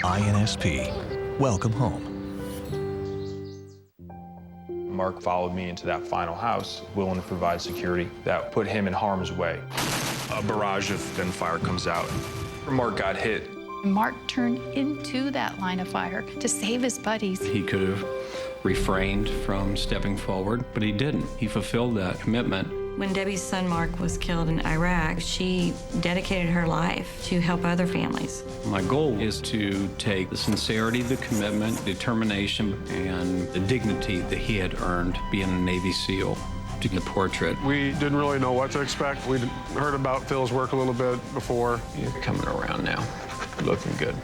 INSP. Welcome home. Mark followed me into that final house, willing to provide security that put him in harm's way. A barrage of gunfire comes out. Mark got hit. Mark turned into that line of fire to save his buddies. He could have refrained from stepping forward, but he didn't. He fulfilled that commitment. When Debbie's son Mark was killed in Iraq, she dedicated her life to help other families. My goal is to take the sincerity, the commitment, determination, and the dignity that he had earned being a Navy SEAL to the portrait. We didn't really know what to expect. We'd heard about Phil's work a little bit before. You're coming around now, looking good.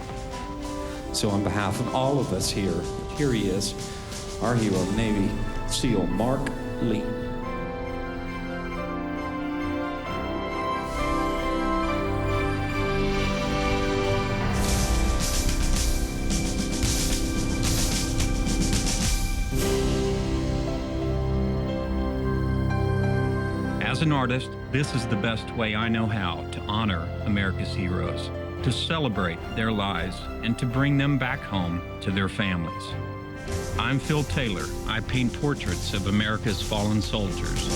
So on behalf of all of us here he is, our hero, Navy SEAL Marc Lee. As an artist, this is the best way I know how to honor America's heroes, to celebrate their lives, and to bring them back home to their families. I'm Phil Taylor. I paint portraits of America's fallen soldiers.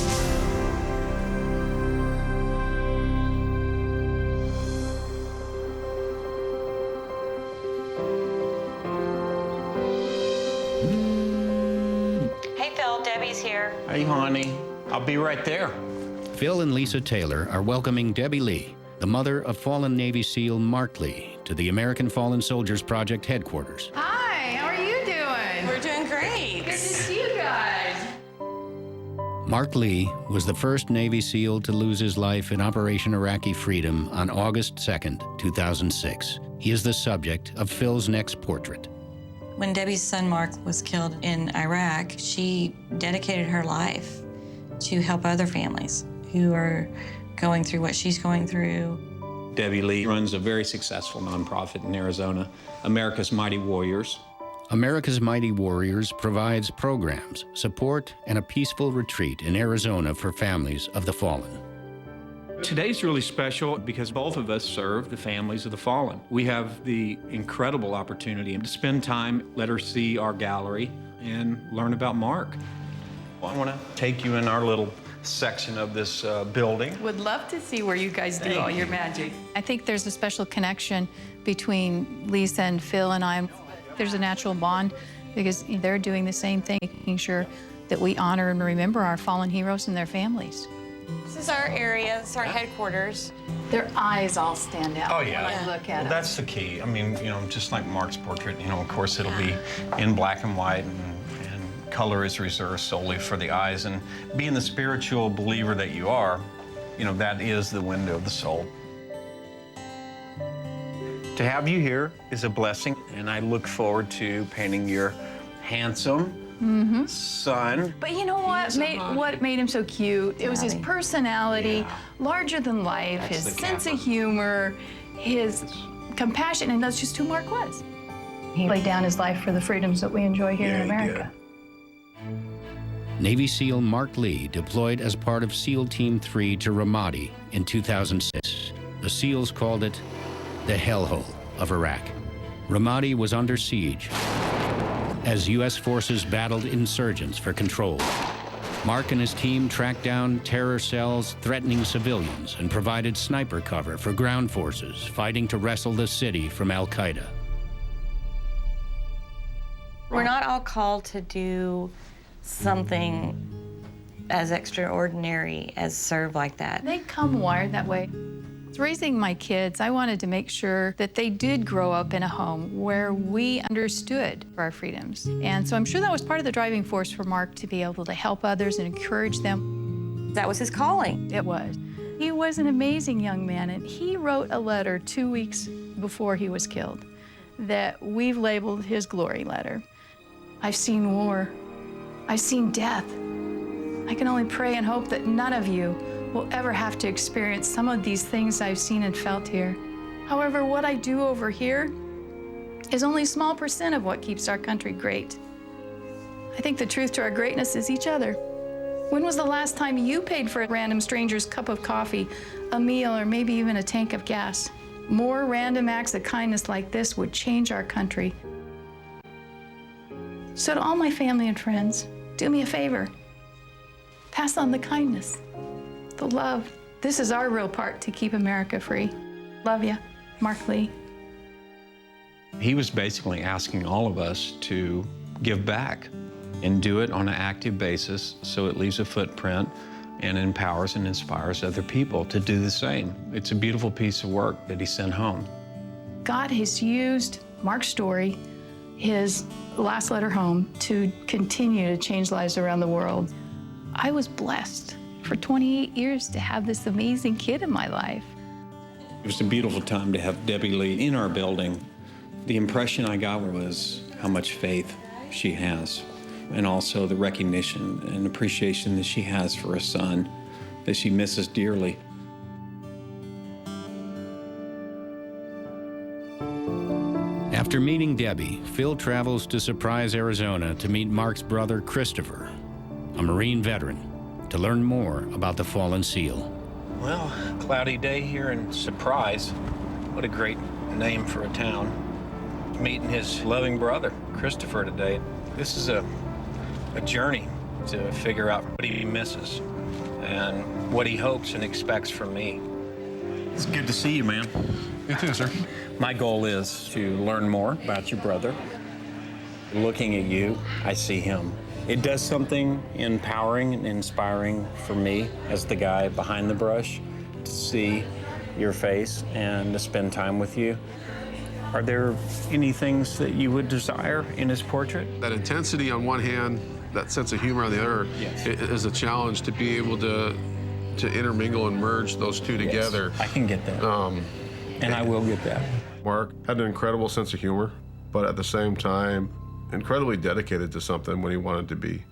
Hey Phil, Debbie's here. Hey, honey, I'll be right there. Phil and Lisa Taylor are welcoming Debbie Lee, the mother of fallen Navy SEAL Marc Lee, to the American Fallen Soldiers Project headquarters. Hi, how are you doing? We're doing great. Good to see you guys. Marc Lee was the first Navy SEAL to lose his life in Operation Iraqi Freedom on August 2nd, 2006. He is the subject of Phil's next portrait. When Debbie's son Mark was killed in Iraq, she dedicated her life to help other families who are going through what she's going through. Debbie Lee runs a very successful nonprofit in Arizona, America's Mighty Warriors. America's Mighty Warriors provides programs, support, and a peaceful retreat in Arizona for families of the fallen. Today's really special because both of us serve the families of the fallen. We have the incredible opportunity to spend time, let her see our gallery, and learn about Mark. I want to take you in our little section of this building. Would love to see where you guys do all your magic. I think there's a special connection between Lisa and Phil and I. There's a natural bond because they're doing the same thing, making sure that we honor and remember our fallen heroes and their families. This is our area, this is our headquarters. Their eyes all stand out when I look at them. That's the key. I mean, you know, just like Mark's portrait, you know, of course it'll be in black and white, and color is reserved solely for the eyes. And being the spiritual believer that you are, you know, that is the window of the soul. To have you here is a blessing, and I look forward to painting your handsome son. But you know what made him so cute? It was his personality, larger than life, his sense of humor, his compassion, and that's just who Mark was. He laid down his life for the freedoms that we enjoy here in America. Navy SEAL Marc Lee deployed as part of SEAL Team 3 to Ramadi in 2006. The SEALs called it the hellhole of Iraq. Ramadi was under siege as U.S. forces battled insurgents for control. Mark and his team tracked down terror cells threatening civilians and provided sniper cover for ground forces fighting to wrestle the city from Al-Qaeda. We're not all called to do something as extraordinary as serve like that. They come wired that way. Raising my kids, I wanted to make sure that they did grow up in a home where we understood our freedoms. And so I'm sure that was part of the driving force for Mark to be able to help others and encourage them. That was his calling. It was. He was an amazing young man, and he wrote a letter 2 weeks before he was killed that we've labeled his glory letter. I've seen war. I've seen death. I can only pray and hope that none of you will ever have to experience some of these things I've seen and felt here. However, what I do over here is only a small % of what keeps our country great. I think the truth to our greatness is each other. When was the last time you paid for a random stranger's cup of coffee, a meal, or maybe even a tank of gas? More random acts of kindness like this would change our country. So to all my family and friends, do me a favor. Pass on the kindness, the love. This is our real part to keep America free. Love ya, Marc Lee. He was basically asking all of us to give back and do it on an active basis so it leaves a footprint and empowers and inspires other people to do the same. It's a beautiful piece of work that he sent home. God has used Marc's story, his last letter home, to continue to change lives around the world. I was blessed for 28 years to have this amazing kid in my life. It was a beautiful time to have Debbie Lee in our building. The impression I got was how much faith she has, and also the recognition and appreciation that she has for a son that she misses dearly. After meeting Debbie, Phil travels to Surprise, Arizona to meet Marc's brother, Kristofer, a Marine veteran, to learn more about the fallen SEAL. Well, cloudy day here in Surprise. What a great name for a town. Meeting his loving brother, Kristofer, today. This is a journey to figure out what he misses and what he hopes and expects from me. It's good to see you, man. You too, sir. My goal is to learn more about your brother. Looking at you, I see him. It does something empowering and inspiring for me as the guy behind the brush to see your face and to spend time with you. Are there any things that you would desire in his portrait? That intensity on one hand, that sense of humor on the other, Yes. is a challenge to be able to intermingle and merge those two together. I can get that. And I will get that. Marc had an incredible sense of humor, but at the same time, incredibly dedicated to something when he wanted to be.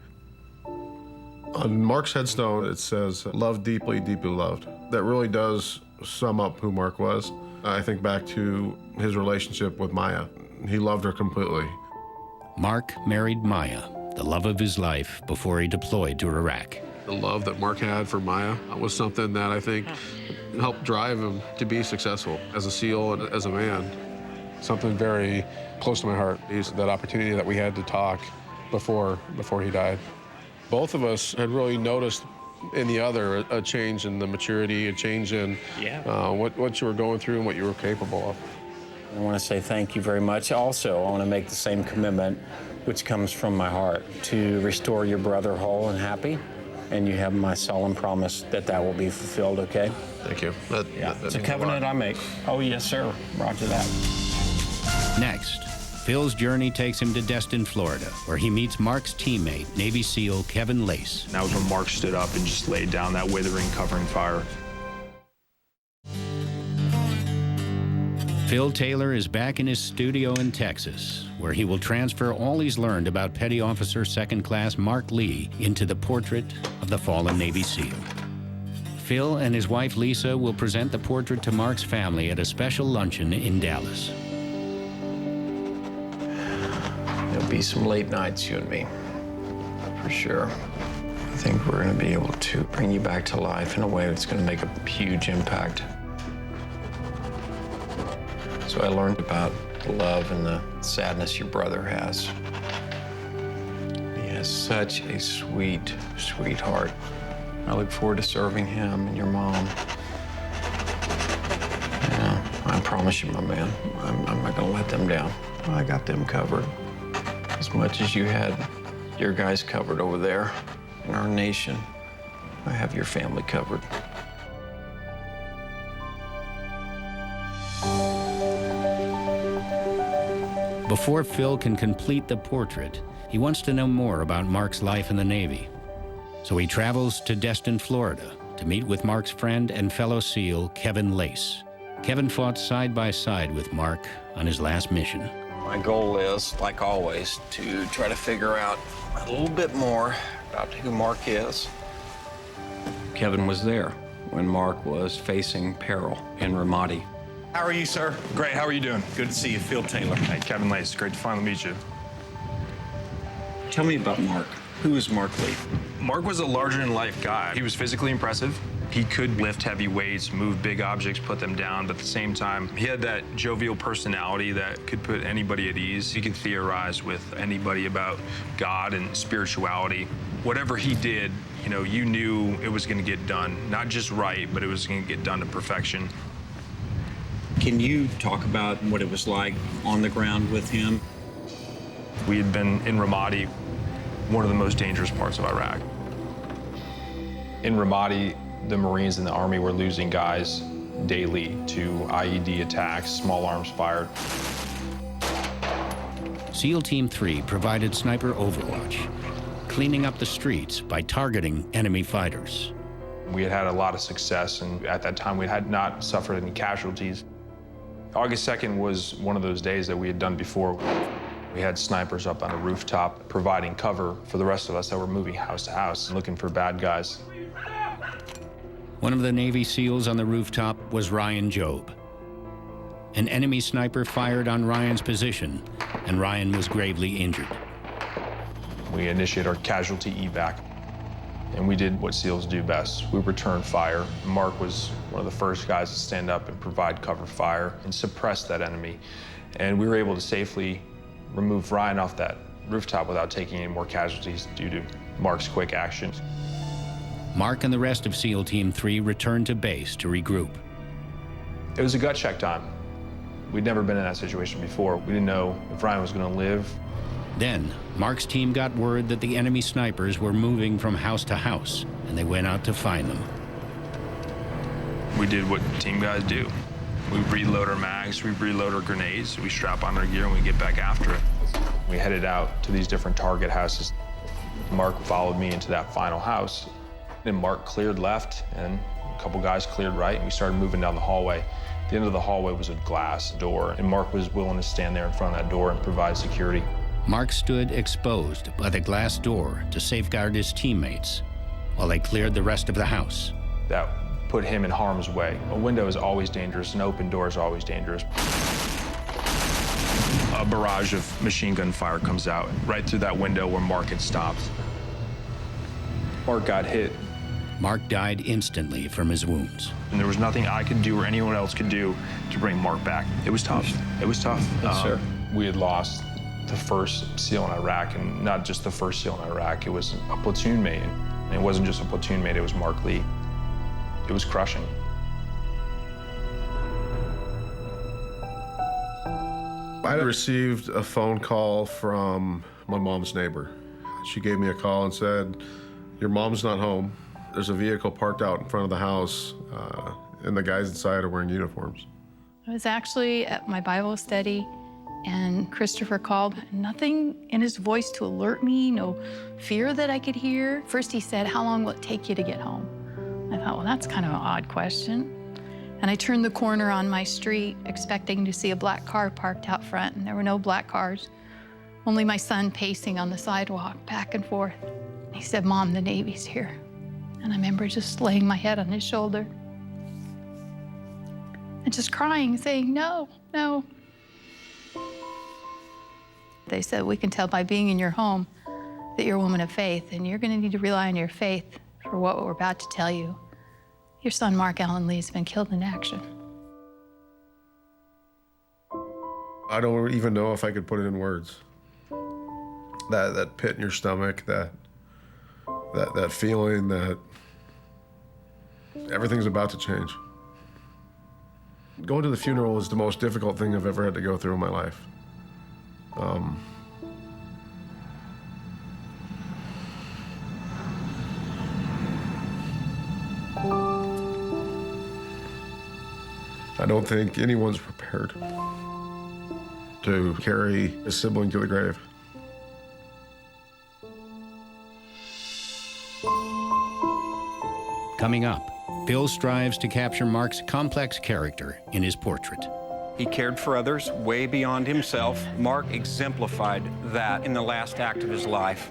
On Marc's headstone, it says, "Love deeply, deeply loved." That really does sum up who Marc was. I think back to his relationship with Maya. He loved her completely. Marc married Maya, the love of his life, before he deployed to Iraq. The love that Marc had for Maya was something that I think helped drive him to be successful as a SEAL and as a man. Something very close to my heart is that opportunity that we had to talk before he died. Both of us had really noticed in the other a change in the maturity, a change in what you were going through and what you were capable of. I want to say thank you very much. Also, I want to make the same commitment, which comes from my heart, to restore your brother whole and happy. And you have my solemn promise that that will be fulfilled, okay? Thank you. It's a covenant I make. Oh, yes, sir. Roger that. Next, Phil's journey takes him to Destin, Florida, where he meets Marc's teammate, Navy SEAL Kevin Lace. And that was when Marc stood up and just laid down that withering, covering fire. Phil Taylor is back in his studio in Texas, where he will transfer all he's learned about Petty Officer Second Class Marc Lee into the portrait of the fallen Navy SEAL. Phil and his wife Lisa will present the portrait to Marc's family at a special luncheon in Dallas. There'll be some late nights, you and me, for sure. I think we're going to be able to bring you back to life in a way that's going to make a huge impact. So I learned about the love and the sadness your brother has. He has such a sweet, sweet heart. I look forward to serving him and your mom. Yeah, I promise you, my man, I'm not going to let them down. I got them covered. As much as you had your guys covered over there in our nation, I have your family covered. Before Phil can complete the portrait, he wants to know more about Marc's life in the Navy. So he travels to Destin, Florida, to meet with Marc's friend and fellow SEAL, Kevin Lace. Kevin fought side by side with Marc on his last mission. My goal is, like always, to try to figure out a little bit more about who Marc is. Kevin was there when Marc was facing peril in Ramadi. How are you, sir? Great, how are you doing? Good to see you, Phil Taylor. Hey, Kevin Lace, great to finally meet you. Tell me about Marc. Who is Marc Lee? Marc was a larger-than-life guy. He was physically impressive. He could lift heavy weights, move big objects, put them down, but at the same time, he had that jovial personality that could put anybody at ease. He could theorize with anybody about God and spirituality. Whatever he did, you know, you knew it was going to get done. Not just right, but it was going to get done to perfection. Can you talk about what it was like on the ground with him? We had been in Ramadi, one of the most dangerous parts of Iraq. In Ramadi, the Marines and the Army were losing guys daily to IED attacks, small arms fired. SEAL Team 3 provided sniper overwatch, cleaning up the streets by targeting enemy fighters. We had had a lot of success, and at that time, we had not suffered any casualties. August 2nd was one of those days that we had done before. We had snipers up on a rooftop providing cover for the rest of us that were moving house to house, looking for bad guys. One of the Navy SEALs on the rooftop was Ryan Job. An enemy sniper fired on Ryan's position, and Ryan was gravely injured. We initiated our casualty evac, and we did what SEALs do best. We returned fire. Mark was one of the first guys to stand up and provide cover fire and suppress that enemy. And we were able to safely remove Ryan off that rooftop without taking any more casualties due to Mark's quick actions. Mark and the rest of SEAL Team 3 returned to base to regroup. It was a gut check time. We'd never been in that situation before. We didn't know if Ryan was going to live. Then, Mark's team got word that the enemy snipers were moving from house to house, and they went out to find them. We did what team guys do. We reload our mags, we reload our grenades, we strap on our gear, and we get back after it. We headed out to these different target houses. Mark followed me into that final house. And Mark cleared left, and a couple guys cleared right, and we started moving down the hallway. At the end of the hallway was a glass door, and Mark was willing to stand there in front of that door and provide security. Mark stood exposed by the glass door to safeguard his teammates while they cleared the rest of the house. That put him in harm's way. A window is always dangerous, an open door is always dangerous. A barrage of machine gun fire comes out right through that window where Mark had stopped. Mark got hit. Mark died instantly from his wounds. And there was nothing I could do or anyone else could do to bring Mark back. It was tough. It was tough. Yes, sir. We had lost the first SEAL in Iraq, and not just the first SEAL in Iraq. It was a platoon mate. And it wasn't just a platoon mate, it was Marc Lee. It was crushing. I received a phone call from my mom's neighbor. She gave me a call and said, "Your mom's not home. There's a vehicle parked out in front of the house, and the guys inside are wearing uniforms." I was actually at my Bible study, and Kristofer called. Nothing in his voice to alert me, no fear that I could hear. First he said, "How long will it take you to get home?" I thought, well, that's kind of an odd question. And I turned the corner on my street, expecting to see a black car parked out front, and there were no black cars, only my son pacing on the sidewalk, back and forth. He said, "Mom, the Navy's here." And I remember just laying my head on his shoulder and just crying, saying, "No, no." They said, "We can tell by being in your home that you're a woman of faith, and you're gonna need to rely on your faith for what we're about to tell you. Your son, Mark Allen Lee, has been killed in action." I don't even know if I could put it in words. That pit in your stomach, that feeling that everything's about to change. Going to the funeral was the most difficult thing I've ever had to go through in my life. I don't think anyone's prepared to carry a sibling to the grave. Coming up, Bill strives to capture Mark's complex character in his portrait. He cared for others way beyond himself. Mark exemplified that in the last act of his life.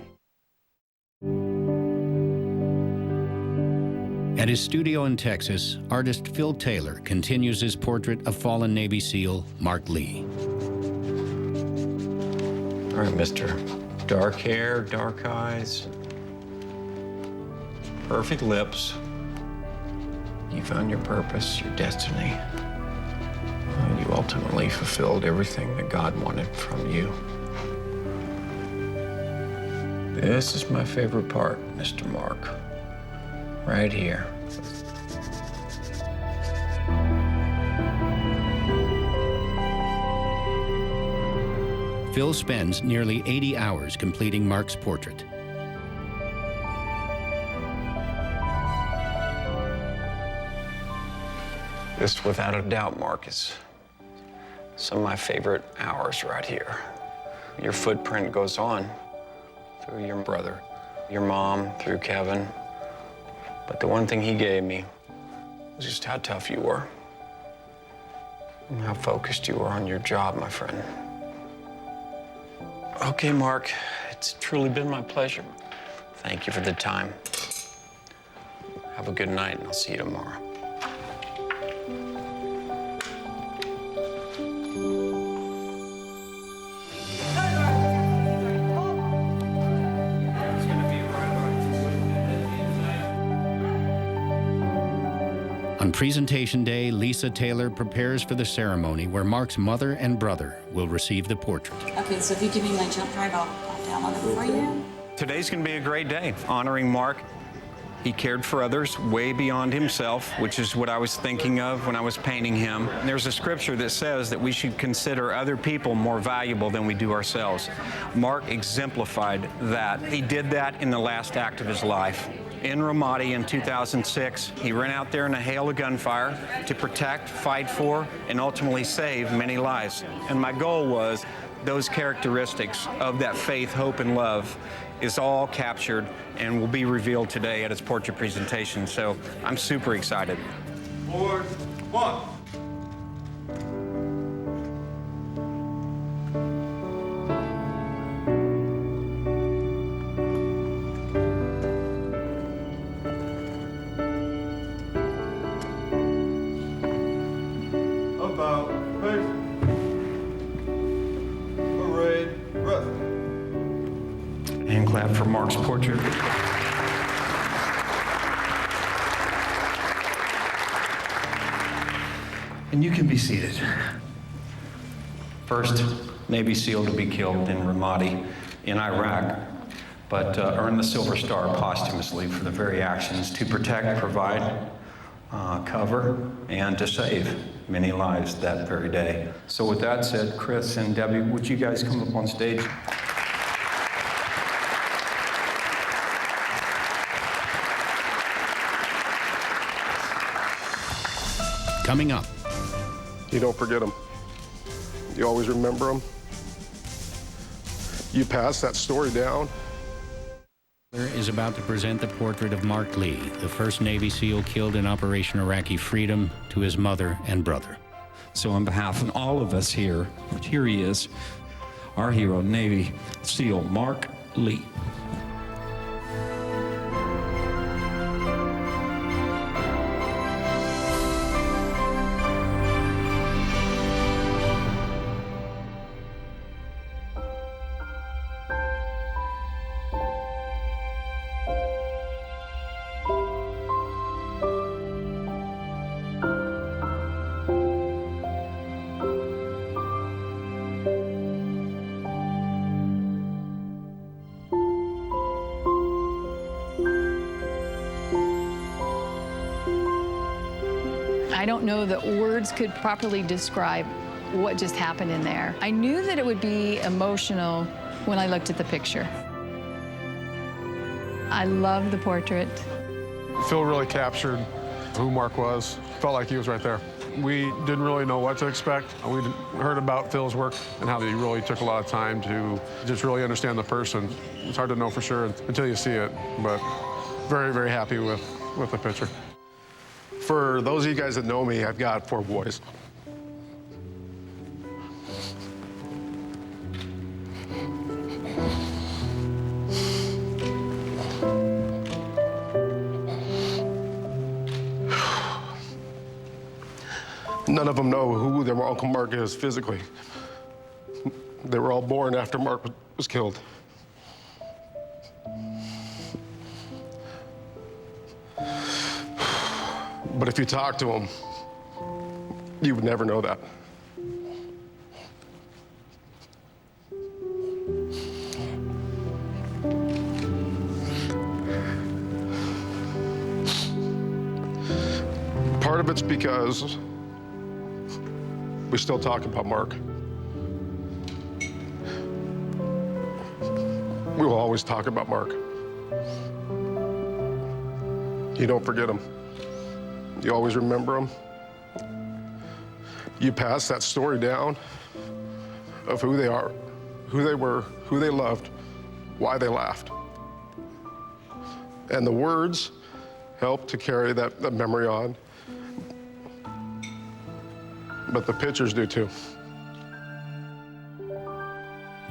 At his studio in Texas, artist Phil Taylor continues his portrait of fallen Navy SEAL Marc Lee. All right, mister. Dark hair, dark eyes, perfect lips, You found your purpose, your destiny. You ultimately fulfilled everything that God wanted from you. This is my favorite part, Mr. Mark. Right here. Phil spends nearly 80 hours completing Mark's portrait. This, without a doubt, Mark, is some of my favorite hours right here. Your footprint goes on through your brother, your mom, through Kevin. But the one thing he gave me was just how tough you were and how focused you were on your job, my friend. Okay, Mark, it's truly been my pleasure. Thank you for the time. Have a good night, and I'll see you tomorrow. On presentation day, Lisa Taylor prepares for the ceremony where Mark's mother and brother will receive the portrait. Okay, so if you give me my jump drive, I'll download it for you. Today's going to be a great day, honoring Mark. He cared for others way beyond himself, which is what I was thinking of when I was painting him. There's a scripture that says that we should consider other people more valuable than we do ourselves. Mark exemplified that. He did that in the last act of his life. In Ramadi in 2006, he ran out there in a hail of gunfire to protect, fight for, and ultimately save many lives. And my goal was those characteristics of that faith, hope, and love is all captured and will be revealed today at its portrait presentation. So I'm super excited. 4, 1. About face. Parade, rest. And clap for Mark's portrait. And you can be seated. First Navy SEAL to be killed in Ramadi in Iraq, but earned the Silver Star posthumously for the very actions to protect, provide, cover, and to save many lives that very day. So with that said, Chris and Debbie, would you guys come up on stage? Coming up. You don't forget them. You always remember them. You pass that story down. Is about to present the portrait of Marc Lee, the first Navy SEAL killed in Operation Iraqi Freedom, to his mother and brother. So on behalf of all of us here he is, our hero, Navy SEAL Marc Lee. I don't know that words could properly describe what just happened in there. I knew that it would be emotional when I looked at the picture. I love the portrait. Phil really captured who Mark was. Felt like he was right there. We didn't really know what to expect. We heard about Phil's work and how he really took a lot of time to just really understand the person. It's hard to know for sure until you see it, but very, very happy with the picture. For those of you guys that know me, I've got 4 boys. None of them know who their Uncle Mark is physically. They were all born after Mark was killed. But if you talk to them, you would never know that. Part of it's because we still talk about Mark. We will always talk about Mark. You don't forget him. You always remember him. You pass that story down of who they are, who they were, who they loved, why they laughed. And the words help to carry that memory on. But the pictures do too.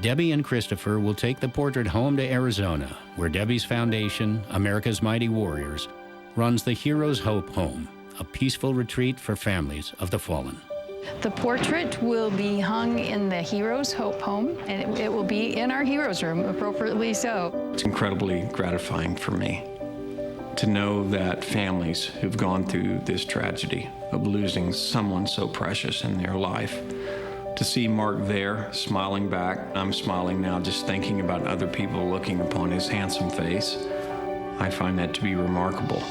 Debbie and Kristofer will take the portrait home to Arizona, where Debbie's foundation, America's Mighty Warriors, runs the Heroes' Hope Home, a peaceful retreat for families of the fallen. The portrait will be hung in the Heroes' Hope Home, and it will be in our Heroes Room, appropriately so. It's incredibly gratifying for me to know that families who've gone through this tragedy of losing someone so precious in their life, to see Mark there smiling back. I'm smiling now just thinking about other people looking upon his handsome face. I find that to be remarkable.